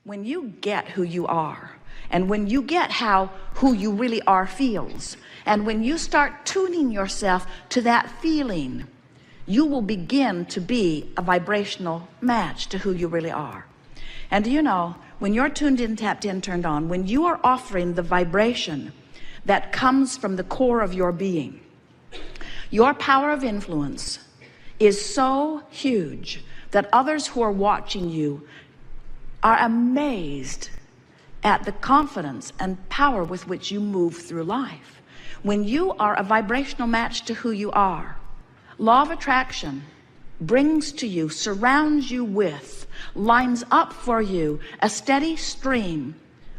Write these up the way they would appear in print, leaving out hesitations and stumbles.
When you get who you are, and when you get how who you really are feels, and when you start tuning yourself to that feeling, you will begin to be a vibrational match to who you really are. And do you know, when you're tuned in, tapped in, turned on, when you are offering the vibration that comes from the core of your being, your power of influence is so huge that others who are watching you are amazed at the confidence and power with which you move through life. When you are a vibrational match to who you are, law of attraction brings to you, surrounds you with, lines up for you a steady stream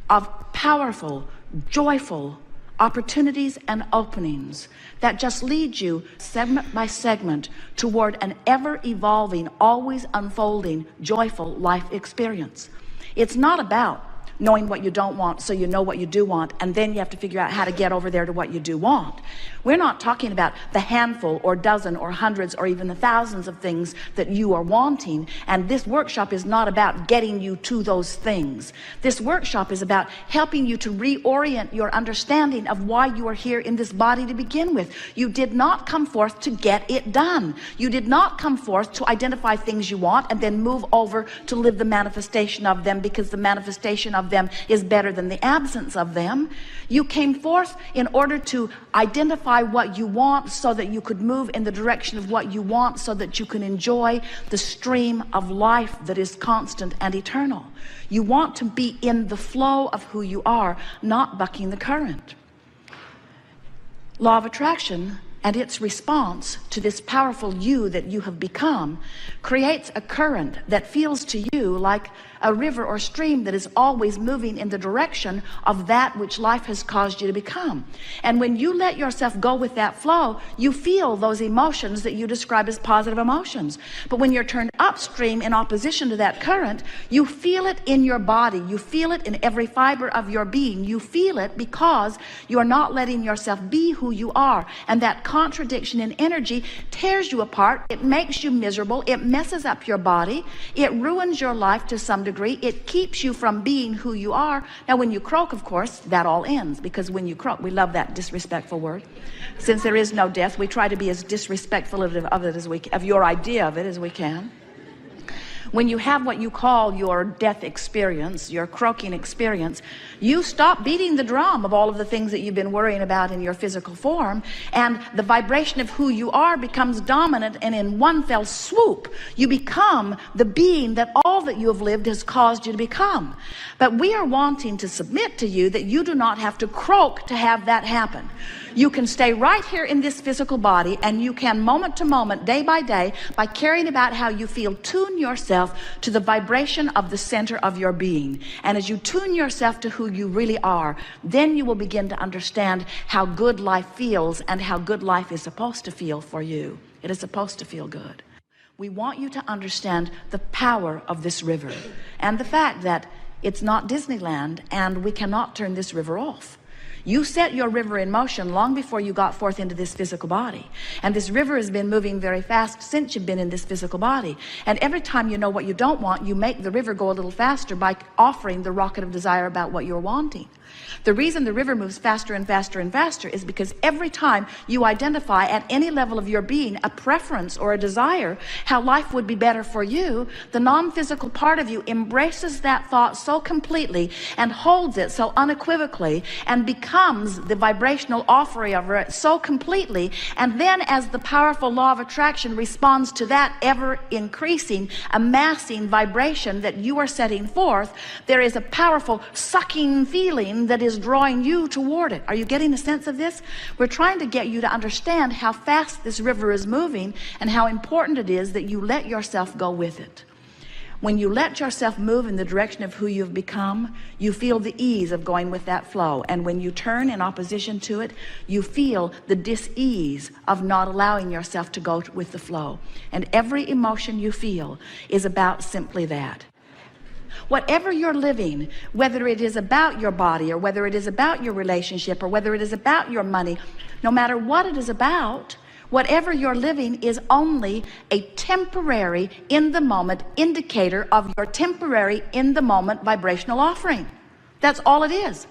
of powerful, joyful opportunities and openings that just lead you segment by segment toward an ever-evolving, always unfolding, joyful life experience. It's not about knowing what you don't want so you know what you do want, and then you have to figure out how to get over there to what you do want. We're not talking about the handful or dozen or hundreds or even the thousands of things that you are wanting, and this workshop is not about getting you to those things. This workshop is about helping you to reorient your understanding of why you are here in this body to begin with. You did not come forth to get it done. You did not come forth to identify things you want and then move over to live the manifestation of them, because the manifestation of them is better than the absence of them. You came forth in order to identify what you want so that you could move in the direction of what you want, so that you can enjoy the stream of life that is constant and eternal. You want to be in the flow of who you are, not bucking the current. Law of attraction and its response to this powerful you that you have become creates a current that feels to you like a river or stream that is always moving in the direction of that which life has caused you to become. And when you let yourself go with that flow, you feel those emotions that you describe as positive emotions. But when you're turned upstream in opposition to that current, you feel it in your body. You feel it in every fiber of your being. You feel it because you are not letting yourself be who you are. And that contradiction in energy tears you apart. It makes you miserable. It messes up your body. It ruins your life to some degree. It keeps you from being who you are. Now, when you croak, of course, that all ends, because when you croak, we love that disrespectful word. Since there is no death, we try to be as disrespectful of it as we, of your idea of it, as we can. When you have what you call your death experience, your croaking experience, you stop beating the drum of all of the things that you've been worrying about in your physical form, and the vibration of who you are becomes dominant, and in one fell swoop, you become the being that all that you have lived has caused you to become. But we are wanting to submit to you that you do not have to croak to have that happen. You can stay right here in this physical body, and you can moment to moment, day by day, by caring about how you feel, tune yourself to the vibration of the center of your being. And as you tune yourself to who you really are, then you will begin to understand how good life feels and how good life is supposed to feel for you. It is supposed to feel good. We want you to understand the power of this river and the fact that it's not Disneyland, and we cannot turn this river off. You set your river in motion long before you got forth into this physical body. And this river has been moving very fast since you've been in this physical body. And every time you know what you don't want, you make the river go a little faster by offering the rocket of desire about what you're wanting. The reason the river moves faster and faster and faster is because every time you identify at any level of your being a preference or a desire how life would be better for you, the non-physical part of you embraces that thought so completely and holds it so unequivocally and becomes the vibrational offering of it so completely. And then as the powerful law of attraction responds to that ever increasing, amassing vibration that you are setting forth, there is a powerful sucking feeling that is drawing you toward it. Are you getting a sense of this? We're trying to get you to understand how fast this river is moving and how important it is that you let yourself go with it. When you let yourself move in the direction of who you've become, you feel the ease of going with that flow. And when you turn in opposition to it, you feel the dis-ease of not allowing yourself to go with the flow. And every emotion you feel is about simply that. Whatever you're living, whether it is about your body or whether it is about your relationship or whether it is about your money, no matter what it is about, Whatever you're living is only a temporary, in the moment indicator of your temporary, in the moment vibrational offering. That's all it is.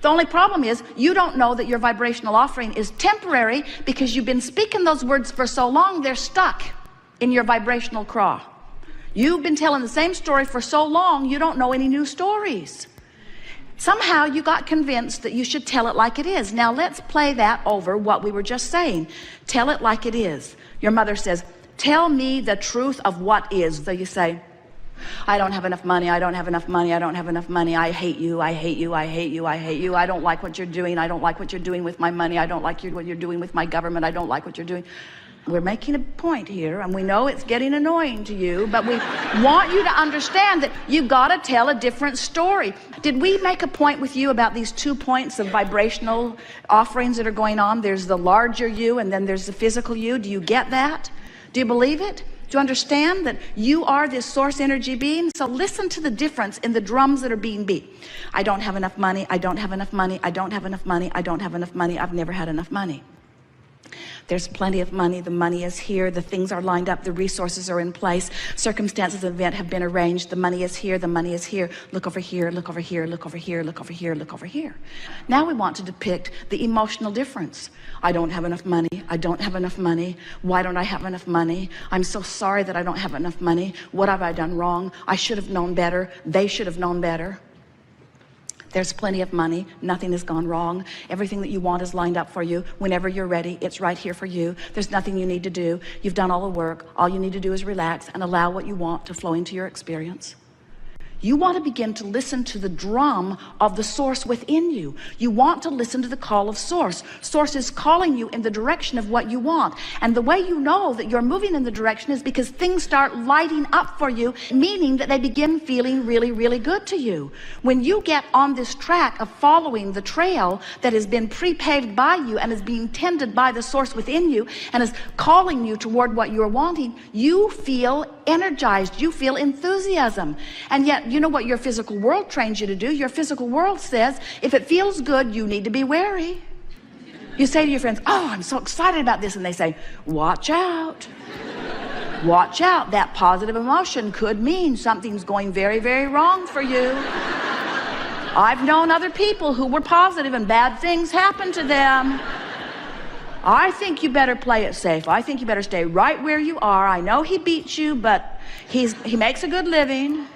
The only problem is you don't know that your vibrational offering is temporary because you've been speaking those words for so long, they're stuck in your vibrational craw. You've been telling the same story for so long, you don't know any new stories. Somehow you got convinced that you should tell it like it is. Now let's play that over, what we were just saying. Tell it like it is. Your mother says, tell me the truth of what is. So you say, I don't have enough money, I don't have enough money, I don't have enough money, I hate you, I hate you, I hate you, I hate you, I don't like what you're doing, I don't like what you're doing with my money, I don't like what you're doing with my government, I don't like what you're doing. We're making a point here, and we know it's getting annoying to you, but we want you to understand that you've got to tell a different story. Did we make a point with you about these 2 points of vibrational offerings that are going on? There's the larger you, and then there's the physical you. Do you get that? Do you believe it? Do you understand that you are this source energy being? So listen to the difference in the drums that are being beat. I don't have enough money, I don't have enough money, I don't have enough money, I don't have enough money, I've never had enough money. There's plenty of money, the money is here, the things are lined up, the resources are in place, circumstances of event have been arranged, the money is here, the money is here, look over here, look over here, look over here, look over here, look over here. Now we want to depict the emotional difference. I don't have enough money, I don't have enough money, why don't I have enough money? I'm so sorry that I don't have enough money, what have I done wrong? I should have known better, they should have known better. There's plenty of money, nothing has gone wrong, everything that you want is lined up for you. Whenever you're ready, it's right here for you. There's nothing you need to do, you've done all the work, all you need to do is relax and allow what you want to flow into your experience. You want to begin to listen to the drum of the source within you. You want to listen to the call of source. Source is calling you in the direction of what you want. And the way you know that you're moving in the direction is because things start lighting up for you, meaning that they begin feeling really, really good to you. When you get on this track of following the trail that has been pre-paved by you and is being tended by the source within you and is calling you toward what you're wanting, you feel energized, you feel enthusiasm. And yet, you know what your physical world trains you to do? Your physical world says, if it feels good, you need to be wary. You say to your friends, oh, I'm so excited about this. And they say, watch out. Watch out. That positive emotion could mean something's going very, very wrong for you. I've known other people who were positive and bad things happened to them. I think you better play it safe. I think you better stay right where you are. I know he beats you, but he makes a good living.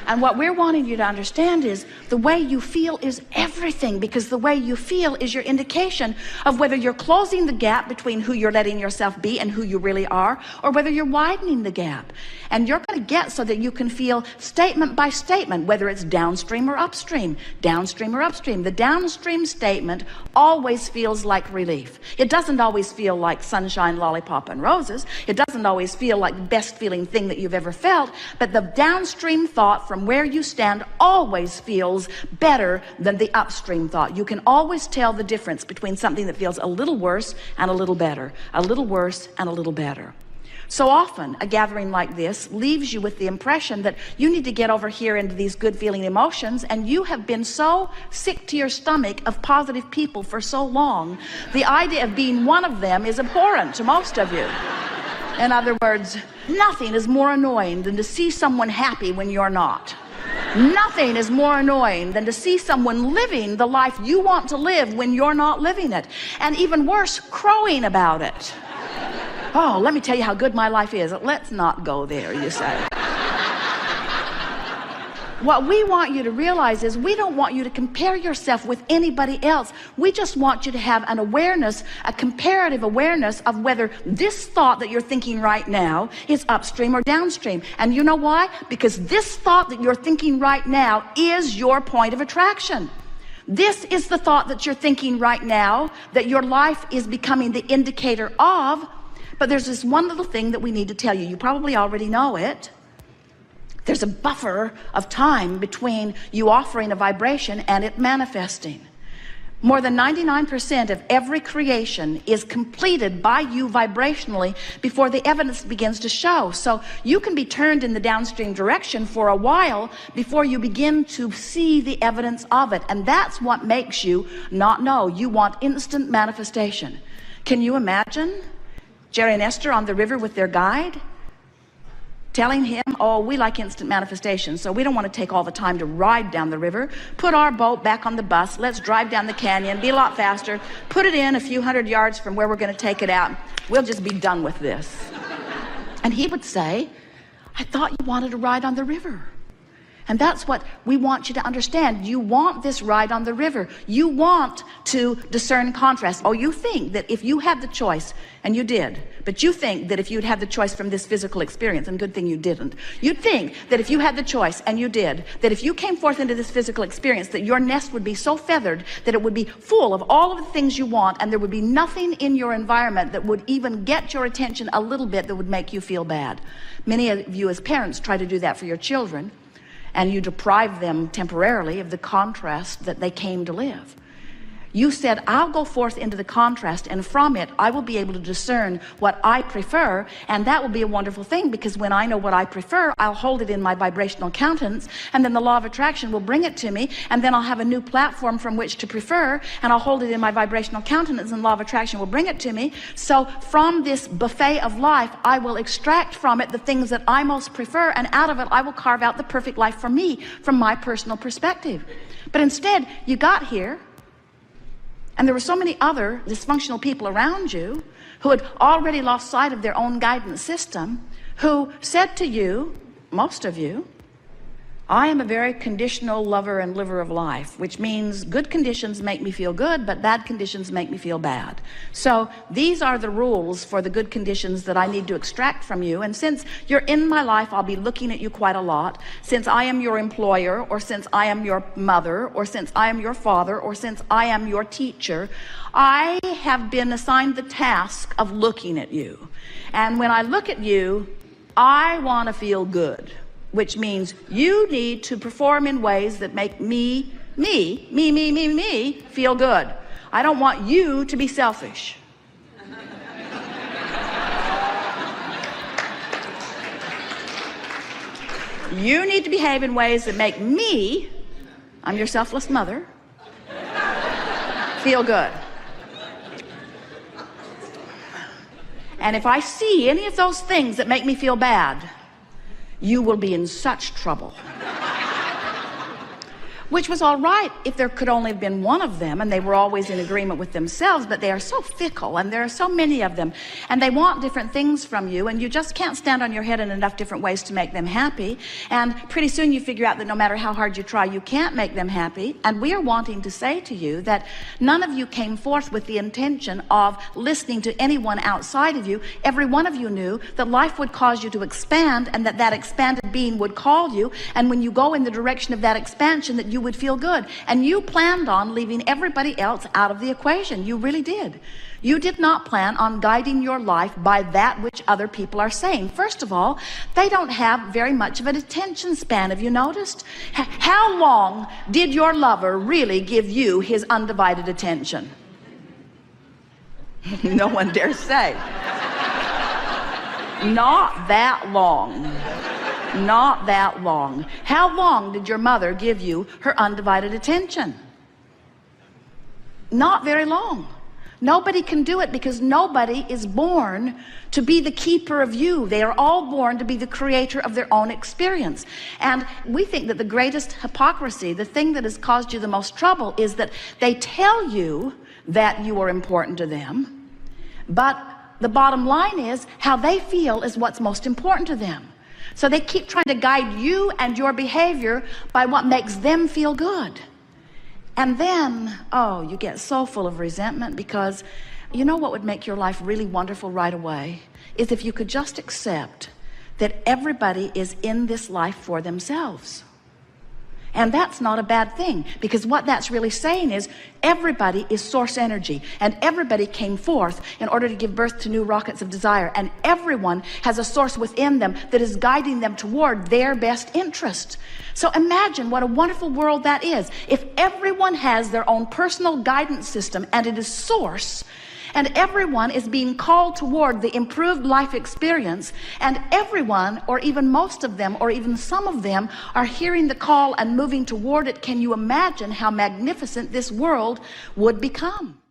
And what we're wanting you to understand is the way you feel is everything, because the way you feel is your indication of whether you're closing the gap between who you're letting yourself be and who you really are, or whether you're widening the gap. And you're going to get so that you can feel statement by statement, whether it's downstream or upstream, downstream or upstream. The downstream statement always feels like relief. It doesn't always feel like sunshine, lollipop, and roses. It doesn't always feel like the best feeling thing that you've ever felt, but the downstream thought from where you stand always feels better than the upstream thought. You can always tell the difference between something that feels a little worse and a little better, a little worse and a little better. So often a gathering like this leaves you with the impression that you need to get over here into these good feeling emotions, and you have been so sick to your stomach of positive people for so long, the idea of being one of them is abhorrent to most of you. In other words, nothing is more annoying than to see someone happy when you're not. Nothing is more annoying than to see someone living the life you want to live when you're not living it. And even worse, crowing about it. Oh, let me tell you how good my life is. Let's not go there, you say. What we want you to realize is we don't want you to compare yourself with anybody else. We just want you to have an awareness, a comparative awareness of whether this thought that you're thinking right now is upstream or downstream. And you know why? Because this thought that you're thinking right now is your point of attraction. This is the thought that you're thinking right now that your life is becoming the indicator of. But there's this one little thing that we need to tell you. You probably already know it. There's a buffer of time between you offering a vibration and it manifesting. More than 99% of every creation is completed by you vibrationally before the evidence begins to show. So you can be turned in the downstream direction for a while before you begin to see the evidence of it. And that's what makes you not know. You want instant manifestation. Can you imagine Jerry and Esther on the river with their guide, telling him, oh, we like instant manifestation, so we don't want to take all the time to ride down the river. Put our boat back on the bus. Let's drive down the canyon, be a lot faster. Put it in a few hundred yards from where we're going to take it out. We'll just be done with this. And he would say, I thought you wanted to ride on the river. And that's what we want you to understand. You want this ride on the river. You want to discern contrast. Oh, you think that if you had the choice, and you did, but you think that if you'd had the choice from this physical experience, and good thing you didn't, you'd think that if you had the choice, and you did, that if you came forth into this physical experience, that your nest would be so feathered that it would be full of all of the things you want, and there would be nothing in your environment that would even get your attention a little bit that would make you feel bad. Many of you as parents try to do that for your children, and you deprive them temporarily of the contrast that they came to live. You said, I'll go forth into the contrast, and from it I will be able to discern what I prefer, and that will be a wonderful thing, because when I know what I prefer, I'll hold it in my vibrational countenance, and then the law of attraction will bring it to me, and then I'll have a new platform from which to prefer, and I'll hold it in my vibrational countenance, and law of attraction will bring it to me. So from this buffet of life, I will extract from it the things that I most prefer, and out of it I will carve out the perfect life for me from my personal perspective. But instead, you got here, and there were so many other dysfunctional people around you who had already lost sight of their own guidance system, who said to you, most of you, I am a very conditional lover and liver of life, which means good conditions make me feel good, but bad conditions make me feel bad. So these are the rules for the good conditions that I need to extract from you. And since you're in my life, I'll be looking at you quite a lot. Since I am your employer, or since I am your mother, or since I am your father, or since I am your teacher, I have been assigned the task of looking at you. And when I look at you, I want to feel good, which means you need to perform in ways that make me feel good. I don't want you to be selfish. You need to behave in ways that make me, I'm your selfless mother, feel good. And if I see any of those things that make me feel bad, you will be in such trouble. Which was all right if there could only have been one of them and they were always in agreement with themselves, but they are so fickle, and there are so many of them, and they want different things from you, and you just can't stand on your head in enough different ways to make them happy. And pretty soon you figure out that no matter how hard you try, you can't make them happy. And we are wanting to say to you that none of you came forth with the intention of listening to anyone outside of you. Every one of you knew that life would cause you to expand, and that that expanded being would call you, and when you go in the direction of that expansion, that you would feel good. And you planned on leaving everybody else out of the equation. You really did. You did not plan on guiding your life by that which other people are saying. First of all, they don't have very much of an attention span. Have you noticed? How long did your lover really give you his undivided attention? No one dares say. Not that long. Not that long. How long did your mother give you her undivided attention? Not very long. Nobody can do it, because nobody is born to be the keeper of you. They are all born to be the creator of their own experience. And we think that the greatest hypocrisy, the thing that has caused you the most trouble, is that they tell you that you are important to them, but the bottom line is how they feel is what's most important to them. So they keep trying to guide you and your behavior by what makes them feel good. And then, oh, you get so full of resentment, because you know what would make your life really wonderful right away is if you could just accept that everybody is in this life for themselves. And that's not a bad thing, because what that's really saying is everybody is source energy, and everybody came forth in order to give birth to new rockets of desire, and everyone has a source within them that is guiding them toward their best interest. So imagine what a wonderful world that is if everyone has their own personal guidance system, and it is source, and everyone is being called toward the improved life experience, and everyone, or even most of them, or even some of them, are hearing the call and moving toward it. Can you imagine how magnificent this world would become?